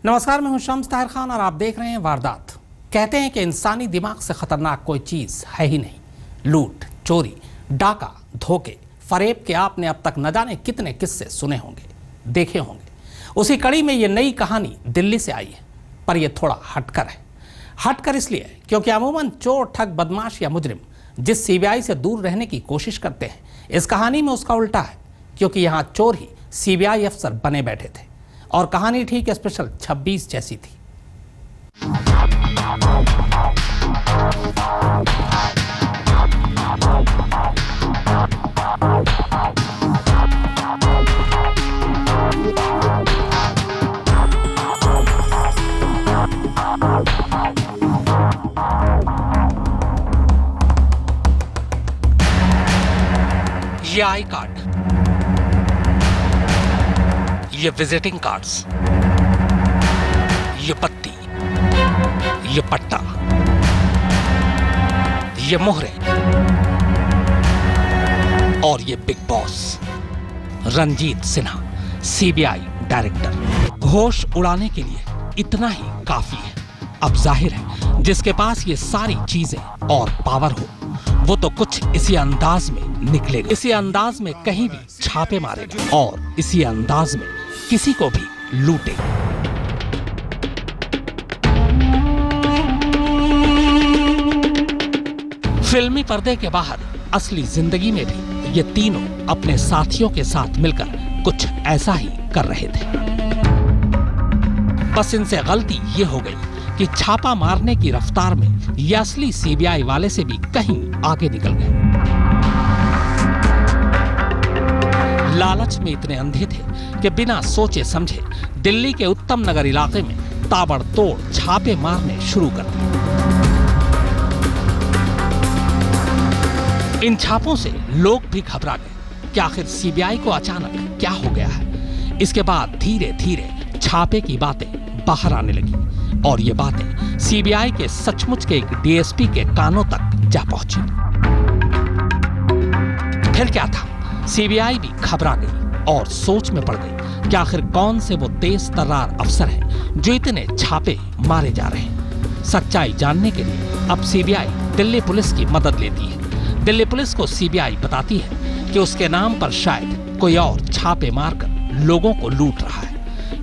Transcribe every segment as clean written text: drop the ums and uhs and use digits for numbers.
नमस्कार, मैं हूं शम्स ताहिर खान और आप देख रहे हैं वारदात। कहते हैं कि इंसानी दिमाग से खतरनाक कोई चीज है ही नहीं। लूट, चोरी, डाका, धोखे, फरेब के आपने अब तक न जाने कितने किस्से सुने होंगे, देखे होंगे। उसी कड़ी में ये नई कहानी दिल्ली से आई है, पर यह थोड़ा हटकर है। हटकर इसलिए क्योंकि अमूमन चोर, ठग, बदमाश या मुजरिम जिस सीबीआई से दूर रहने की कोशिश करते हैं, इस कहानी में उसका उल्टा है, क्योंकि यहाँ चोर ही सीबीआई अफसर बने बैठे थे। और कहानी ठीक स्पेशल 26 जैसी थी। ये आई कार्ड, ये विजिटिंग कार्ड्स, ये पत्ती, ये पट्टा, ये मोहरे और ये big boss Ranjit Sinha, CBI director. होश उड़ाने के लिए इतना ही काफी है। अब जाहिर है जिसके पास ये सारी चीजें और पावर हो, वो तो कुछ इसी अंदाज में निकलेगा, इसी अंदाज में कहीं भी छापे मारेगा और इसी अंदाज में किसी को भी लूटेगा। फिल्मी पर्दे के बाहर असली जिंदगी में भी ये तीनों अपने साथियों के साथ मिलकर कुछ ऐसा ही कर रहे थे। बस इनसे गलती ये हो गई कि छापा मारने की रफ्तार में ये असली सीबीआई वाले से भी कहीं आगे निकल गए। लालच में इतने अंधे थे कि बिना सोचे समझे दिल्ली के उत्तम नगर इलाके में ताबड़तोड़ छापे मारने शुरू कर दिए। इन छापों से लोग भी घबरा गए कि आखिर सीबीआई को अचानक क्या हो गया है। इसके बाद धीरे धीरे छापे की बातें बाहर आने लगी और ये बातें सीबीआई के सचमुच के एक डीएसपी के कानों तक जा पहुंची। फिर क्या था, सीबीआई भी घबरा गई और सोच में पड़ गई कि आखिर कौन से वो तेज तर्रार अफसर हैं जो इतने छापे मारे जा रहे हैं। सच्चाई जानने के लिए अब सीबीआई दिल्ली पुलिस की मदद लेती है। दिल्ली पुलिस को सीबीआई बताती है कि उसके नाम पर शायद कोई और छापे मारकर लोगों को लूट रहा है।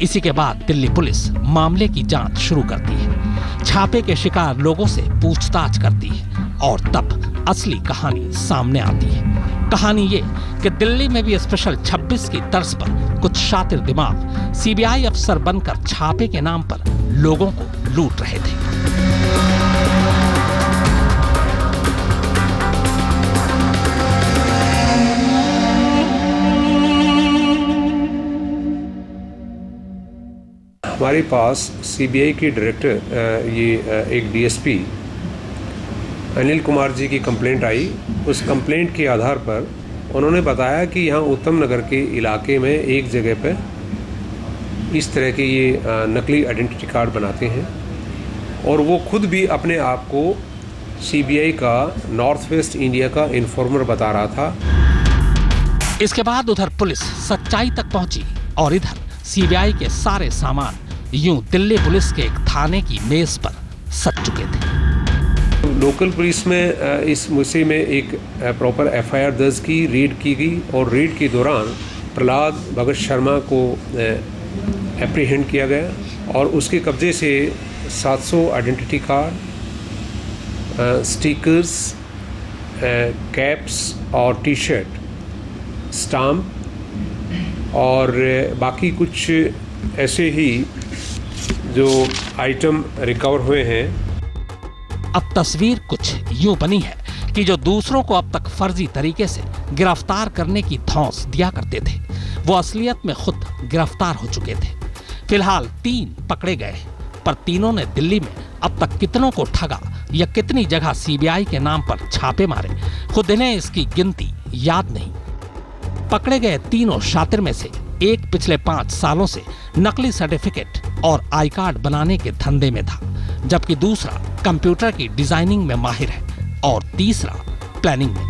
इसी के बाद दिल्ली पुलिस मामले की जांच शुरू करती है, छापे के शिकार लोगों से पूछताछ करती है और तब असली कहानी सामने आती है। कहानी ये कि दिल्ली में भी स्पेशल 26 की तर्ज पर कुछ शातिर दिमाग सीबीआई अफसर बनकर छापे के नाम पर लोगों को लूट रहे थे। हमारे पास सीबीआई के डायरेक्टर एक डीएसपी अनिल कुमार जी की कंप्लेंट आई। उस कंप्लेंट के आधार पर उन्होंने बताया कि यहाँ उत्तम नगर के इलाके में एक जगह पर इस तरह के ये नकली आइडेंटिटी कार्ड बनाते हैं और वो खुद भी अपने आप को सीबीआई का नॉर्थ वेस्ट इंडिया का इन्फॉर्मर बता रहा था। इसके बाद उधर पुलिस सच्चाई तक पहुंची और इधर सीबीआई के सारे सामान यूं दिल्ली पुलिस के एक थाने की मेज पर सज चुके थे। लोकल पुलिस में इस मुद्दे में एक प्रॉपर एफआईआर दर्ज की, रेड की गई और रेड के दौरान प्रहलाद भगत शर्मा को एप्रीहेंड किया गया और उसके कब्जे से 700 आइडेंटिटी कार्ड, स्टिकर्स, कैप्स और टी शर्ट, स्टाम्प और बाकी कुछ ऐसे ही जो आइटम रिकवर हुए हैं। अब तस्वीर कुछ यूं बनी है कि जो दूसरों को अब तक फर्जी तरीके से गिरफ्तार करने की धौंस दिया करते थे, वो असलियत में खुद गिरफ्तार हो चुके थे। फिलहाल 3 पकड़े गए, पर तीनों ने दिल्ली में अब तक कितनों को ठगा या कितनी जगह सीबीआई के नाम पर छापे मारे, खुद इन्हें इसकी गिनती याद नहीं। पकड़े गए तीनों शातिर में से एक पिछले 5 सालों से नकली सर्टिफिकेट और आई कार्ड बनाने के धंधे में था, जबकि दूसरा कंप्यूटर की डिजाइनिंग में माहिर है और तीसरा प्लानिंग में।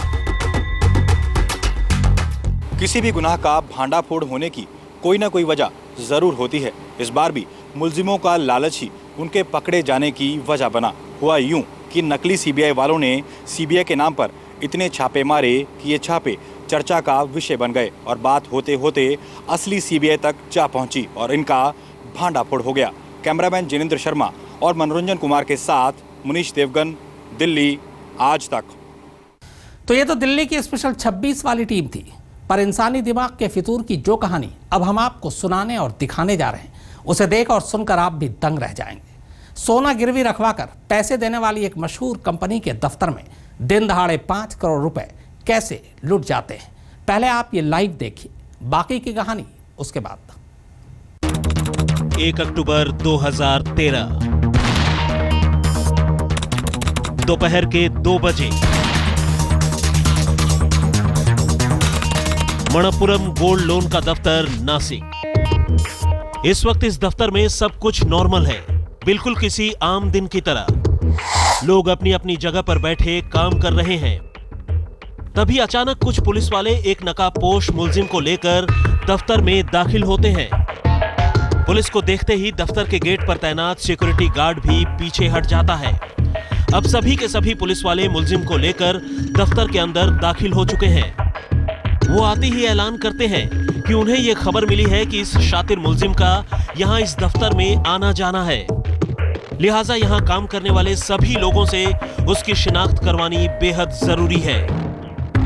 किसी भी गुनाह का भांडाफोड़ होने की कोई ना कोई वजह जरूर होती है। इस बार भी मुलजिमों का लालच ही उनके पकड़े जाने की वजह बना। हुआ यूं कि नकली सीबीआई वालों ने सीबीआई के नाम पर इतने छापे मारे कि ये छापे चर्चा का विषय बन गए और बात होते होते असली सीबीआई तक जा पहुंची और इनका भांडाफोड़ हो गया। कैमरामैन जिनेंद्र शर्मा और मनोरंजन कुमार के साथ मुनीश देवगन, दिल्ली आज तक। तो ये तो दिल्ली की स्पेशल 26 वाली टीम थी, पर इंसानी दिमाग के फितूर की जो कहानी अब हम आपको सुनाने और दिखाने जा रहे हैं, उसे देख और सुनकर आप भी दंग रह जाएंगे। सोना गिरवी रखवाकर पैसे देने वाली एक मशहूर कंपनी के दफ्तर में दिन दहाड़े 5 करोड़ रुपए कैसे लुट जाते हैं, पहले आप ये लाइव देखिए, बाकी की कहानी उसके बाद। 1 अक्टूबर 2013 दोपहर के 2 बजे मणप्पुरम गोल्ड लोन का दफ्तर नासिक। इस वक्त इस दफ्तर में सब कुछ नॉर्मल है, बिल्कुल किसी आम दिन की तरह। लोग अपनी अपनी जगह पर बैठे काम कर रहे हैं। तभी अचानक कुछ पुलिस वाले एक नकाबपोश मुलजिम को लेकर दफ्तर में दाखिल होते हैं। पुलिस को देखते ही दफ्तर के गेट पर तैनात सिक्योरिटी गार्ड भी पीछे हट जाता है। अब सभी के सभी पुलिस वाले मुलजिम को लेकर दफ्तर के अंदर दाखिल हो चुके हैं। वो आते ही ऐलान करते हैं कि उन्हें यह खबर मिली है कि इस शातिर मुलजिम का यहां इस दफ्तर में आना जाना है, लिहाजा यहां काम करने वाले सभी लोगों से उसकी शिनाख्त करवानी बेहद जरूरी है।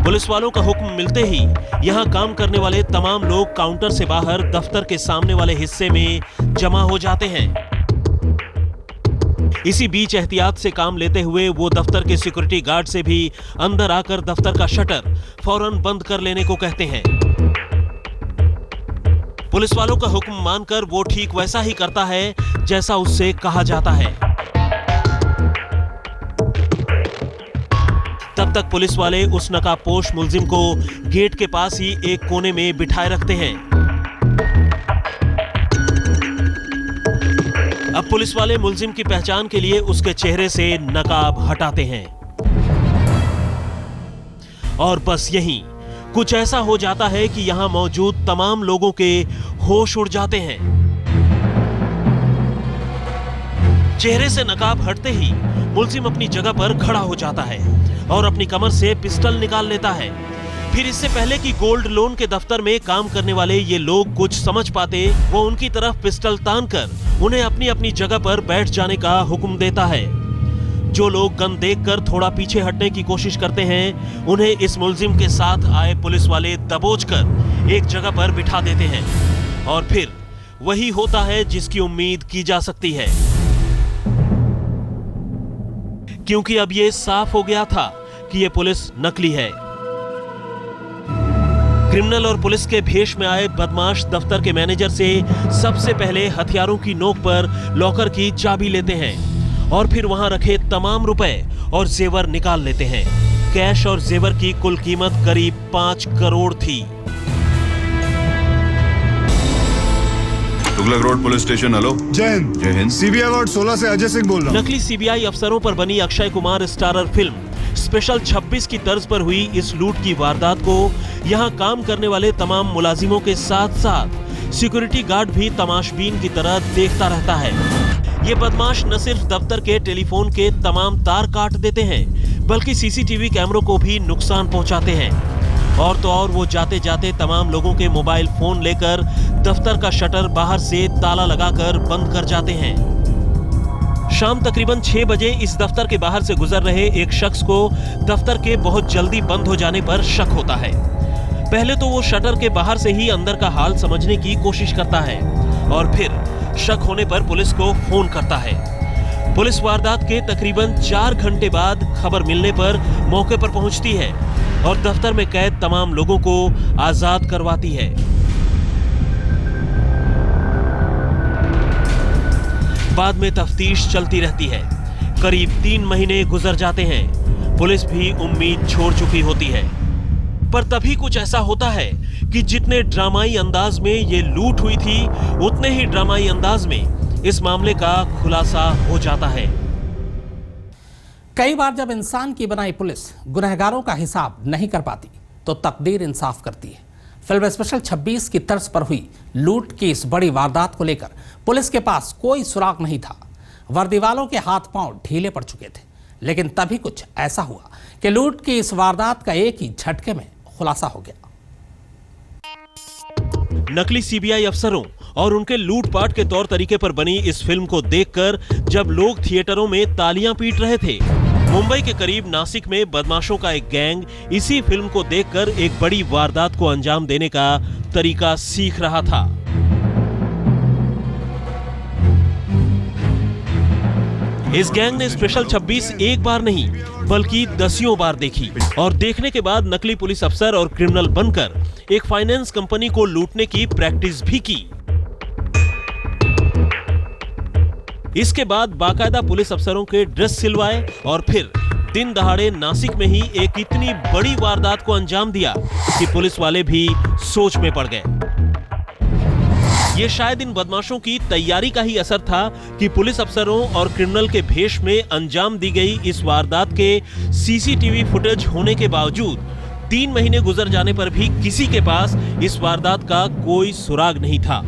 पुलिस वालों का हुक्म मिलते ही यहां काम करने वाले तमाम लोग काउंटर से बाहर दफ्तर के सामने वाले हिस्से में जमा हो जाते हैं। इसी बीच एहतियात से काम लेते हुए वो दफ्तर के सिक्योरिटी गार्ड से भी अंदर आकर दफ्तर का शटर फौरन बंद कर लेने को कहते हैं। पुलिस वालों का हुक्म मानकर वो ठीक वैसा ही करता है जैसा उससे कहा जाता है। तब तक पुलिस वाले उस नकाबपोश मुलजिम को गेट के पास ही एक कोने में बिठाए रखते हैं। अब पुलिस वाले मुलजिम की पहचान के लिए उसके चेहरे से नकाब हटाते हैं और बस यहीं कुछ ऐसा हो जाता है कि यहां मौजूद तमाम लोगों के होश उड़ जाते हैं। चेहरे से नकाब हटते ही मुलजिम अपनी जगह पर खड़ा हो जाता है और अपनी कमर से पिस्टल निकाल लेता है। फिर इससे पहले कि गोल्ड लोन के दफ्तर में काम करने वाले ये लोग कुछ समझ पाते, वो उनकी तरफ पिस्टल तानकर उन्हें अपनी अपनी जगह पर बैठ जाने का हुक्म देता है। जो लोग गन देखकर थोड़ा पीछे हटने की कोशिश करते हैं, उन्हें इस मुलजिम के साथ आए पुलिस वाले दबोचकर एक जगह पर बिठा देते हैं और फिर वही होता है जिसकी उम्मीद की जा सकती है, क्योंकि अब ये साफ हो गया था कि ये पुलिस नकली है। क्रिमिनल और पुलिस के भेष में आए बदमाश दफ्तर के मैनेजर से सबसे पहले हथियारों की नोक पर लॉकर की चाबी लेते हैं और फिर वहां रखे तमाम रुपए और जेवर निकाल लेते हैं। कैश और जेवर की कुल कीमत करीब 5 करोड़ थी। Tughlaq road police station. Hello. जय हिंद। जय हिंद। सीबीआई वार्ड 16 से अजय सिंह बोल रहा हूँ। नकली सीबीआई अफसरों पर बनी Akshay Kumar starrer film special 26 की तर्ज पर हुई इस लूट की वारदात को यहां काम करने वाले तमाम मुलाजिमों के साथ साथ सिक्योरिटी गार्ड भी तमाशबीन की तरह देखता रहता है। ये बदमाश न सिर्फ दफ्तर के टेलीफोन के तमाम तार काट देते हैं, बल्कि सीसीटीवी कैमरों को भी नुकसान पहुंचाते हैं। और तो और वो जाते जाते तमाम लोगों के मोबाइल फोन लेकर दफ्तर का शटर बाहर से ताला लगाकर बंद कर जाते हैं। शाम तकरीबन 6 बजे इस दफ्तर के बाहर से गुजर रहे एक शख्स को दफ्तर के बहुत जल्दी बंद हो जाने पर शक होता है। पहले तो वो शटर के बाहर से ही अंदर का हाल समझने की कोशिश करता है और फिर शक होने पर पुलिस को फोन करता है। पुलिस वारदात के तकरीबन 4 घंटे बाद खबर मिलने पर मौके पर पहुंचती है और दफ्तर में कैद तमाम लोगों को आजाद करवाती है। बाद में तफ्तीश चलती रहती है। करीब 3 महीने गुजर जाते हैं। पुलिस भी उम्मीद छोड़ चुकी होती है, पर तभी कुछ ऐसा होता है कि जितने ड्रामाई अंदाज में ये लूट हुई थी, उतने ही ड्रामाई अंदाज में इस मामले का खुलासा हो जाता है। कई बार जब इंसान की बनाई पुलिस गुनहगारों का हिसाब नहीं कर पाती, तो तकदीर इंसाफ करती है। फिल्म स्पेशल 26 की तर्ज पर हुई लूट की इस बड़ी वारदात को लेकर पुलिस के पास कोई सुराग नहीं था। वर्दी वालों के हाथ पांव ढीले पड़ चुके थे, लेकिन तभी कुछ ऐसा हुआ कि लूट की इस वारदात का एक ही झटके में खुलासा हो गया। नकली सीबीआई अफसरों और उनके लूटपाट के तौर तरीके पर बनी इस फिल्म को देखकर जब लोग थिएटरों में तालियां पीट रहे थे, मुंबई के करीब नासिक में बदमाशों का एक गैंग इसी फिल्म को देखकर एक बड़ी वारदात को अंजाम देने का तरीका सीख रहा था। इस गैंग ने स्पेशल 26 एक बार नहीं बल्कि दसियों बार देखी और देखने के बाद नकली पुलिस अफसर और क्रिमिनल बनकर एक फाइनेंस कंपनी को लूटने की प्रैक्टिस भी की। इसके बाद बाकायदा पुलिस अफसरों के ड्रेस सिलवाए और फिर दिन दहाड़े नासिक में ही एक इतनी बड़ी वारदात को अंजाम दिया कि पुलिस वाले भी सोच में पड़ गए। ये शायद इन बदमाशों की तैयारी का ही असर था कि पुलिस अफसरों और क्रिमिनल के भेष में अंजाम दी गई इस वारदात के सीसीटीवी फुटेज होने के बावजूद 3 महीने गुजर जाने पर भी किसी के पास इस वारदात का कोई सुराग नहीं था।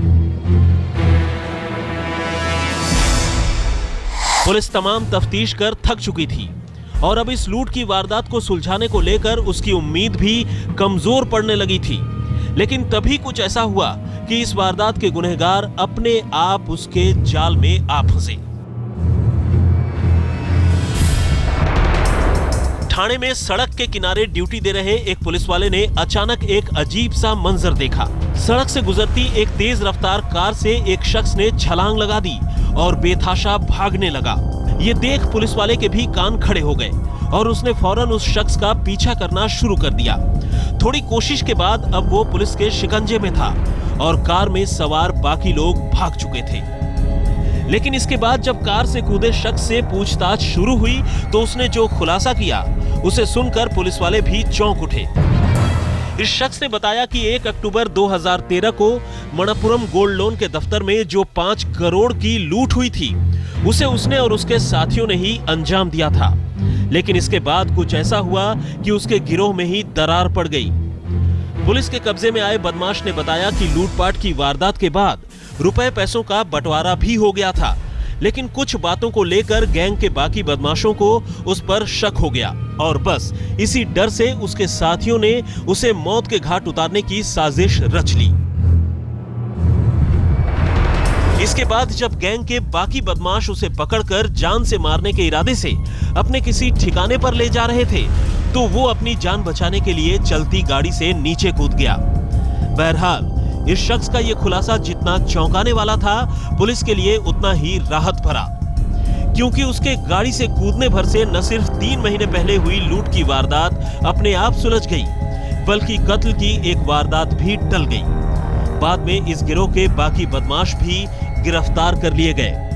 पुलिस तमाम तफ्तीश कर थक चुकी थी और अब इस लूट की वारदात को सुलझाने को लेकर उसकी उम्मीद भी कमजोर पड़ने लगी थी। लेकिन तभी कुछ ऐसा हुआ कि इस वारदात के गुनहगार अपने आप उसके जाल में आ फंसे। ठाणे में सड़क के किनारे ड्यूटी दे रहे एक पुलिस वाले ने अचानक एक अजीब सा मंजर देखा। सड़क से गुजरती एक तेज रफ्तार कार से एक शख्स ने छलांग लगा दी और बेतहाशा भागने लगा। ये देख पुलिस वाले के भी कान खड़े हो गए और उसने फौरन उस शख्स का पीछा करना शुरू कर दिया। थोड़ी कोशिश के बाद अब वो पुलिस के शिकंजे में था और कार में सवार बाकी लोग भाग चुके थे। लेकिन इसके बाद जब कार से कूदे शख्स से पूछताछ शुरू हुई तो उसने जो खुलासा किया उसे सुनकर पुलिस वाले भी चौंक उठे। इस शख्स ने बताया कि 1 अक्टूबर 2013 को मणप्पुरम गोल्ड लोन के दफ्तर में जो 5 करोड़ की लूट हुई थी उसे उसने और उसके साथियों ने ही अंजाम दिया था। लेकिन इसके बाद कुछ ऐसा हुआ कि उसके गिरोह में ही दरार पड़ गई। पुलिस के कब्जे में आए बदमाश ने बताया कि लूटपाट की वारदात के बाद रुपए पैसों का बंटवारा भी हो गया था, लेकिन कुछ बातों को लेकर गैंग के बाकी बदमाशों को उस पर शक हो गया और बस इसी डर से उसके साथियों ने उसे मौत के घाट उतारने की साजिश रच ली। इसके बाद जब गैंग के बाकी बदमाश उसे पकड़कर जान से मारने के इरादे से अपने किसी ठिकाने पर ले जा रहे थे तो वो अपनी जान बचाने के लिए चलती गाड़ी से नीचे कूद गया। बहरहाल इस शख्स का यह खुलासा जितना चौंकाने वाला था पुलिस के लिए उतना ही राहत भरा, क्योंकि उसके गाड़ी से कूदने भर से न सिर्फ 3 महीने पहले हुई लूट की वारदात अपने आप सुलझ गई बल्कि कत्ल की एक वारदात भी टल गई। बाद में इस गिरोह के बाकी बदमाश भी गिरफ्तार कर लिए गए।